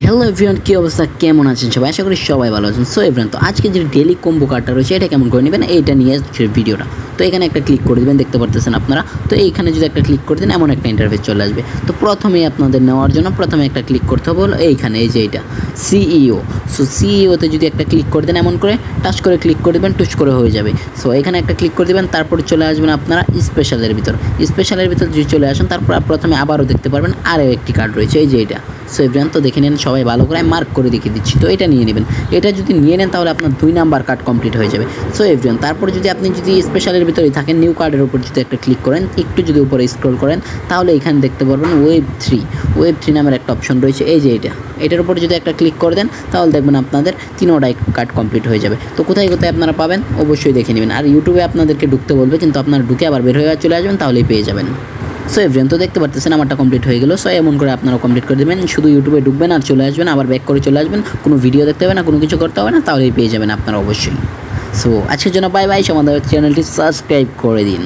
Hello everyone, কী অবস্থা, কেমন আছেন সবাই? আশা করি সবাই ভালো আছেন। সো এভরিওয়ান, তো আজকে যে ডেলি কম্বো কার্ডটা রয়েছে এটা কেমন করে নেবেন এইটা নিয়ে ভিডিওটা। তো এখানে একটা ক্লিক করে দেবেন, দেখতে পারতেছেন আপনারা। তো এইখানে যদি একটা ক্লিক করে দেন এমন একটা ইন্টারফেস চলে আসবে। তো প্রথমেই আপনাদের নেওয়ার জন্য প্রথমে একটা ক্লিক করতে হবে হলো এইখানে, এই যে এইটা সিইও। সো সিইওতে যদি একটা ক্লিক করে দেন এমন করে টাচ করে ক্লিক করে দেবেন, টুচ করে হয়ে যাবে। সো এখানে একটা ক্লিক করে দেবেন, তারপরে চলে আসবেন আপনারা স্পেশালের ভিতর। স্পেশালের ভিতর যদি চলে আসেন তারপর প্রথমে আবারও দেখতে পারবেন আরও একটি কার্ড রয়েছে, এই যে এইটা। সো এভরিওয়ান, তো দেখে নেন, সবাই ভালো করে মার্ক করে দেখিয়ে দিচ্ছি। তো এটা নিয়ে নেবেন। এটা যদি নিয়ে নেন তাহলে আপনার 2 নাম্বার কার্ড কমপ্লিট হয়ে যাবে। সো এভরিওয়ান, তারপরে যদি আপনি স্পেশালের ভিতরেই থাকেন, নিউ কার্ডের উপর যদি একটা ক্লিক করেন, একটু যদি উপরে স্ক্রল করেন তাহলে এখানে দেখতে পারবেন ওয়েব 3 নামের একটা অপশন রয়েছে, এই যে এটার উপর যদি একটা ক্লিক করে দেন তাহলে দেখবেন আপনাদের 3টাই কার্ড কমপ্লিট হয়ে যাবে। তো কোথায় কোথায় আপনারা পাবেন অবশ্যই দেখে নেবেন। আর ইউটিউবে আপনাদেরকে ঢুকতে বলবে, কিন্তু আপনারা ঢুকে আবার বের হয়ে চলে আসবেন, তাহলেই পেয়ে যাবেন। সো এভরিওয়ান, তো দেখতে পারতেছেন আমারটা কমপ্লিট হয়ে গেল। সো এমন করে আপনারা কমপ্লিট করে দেবেন। শুধু ইউটিউবে ঢুকবেন আর চলে আসবেন, আবার ব্যাক করে চলে আসবেন, কোনো ভিডিও দেখতে হবে না, কোনো কিছু করতে হবে না, তাহলেই পেয়ে যাবেন আপনারা অবশ্যই। সো আজকের জন্য বাই বাই। আমাদের চ্যানেলটি সাবস্ক্রাইব করে দিন।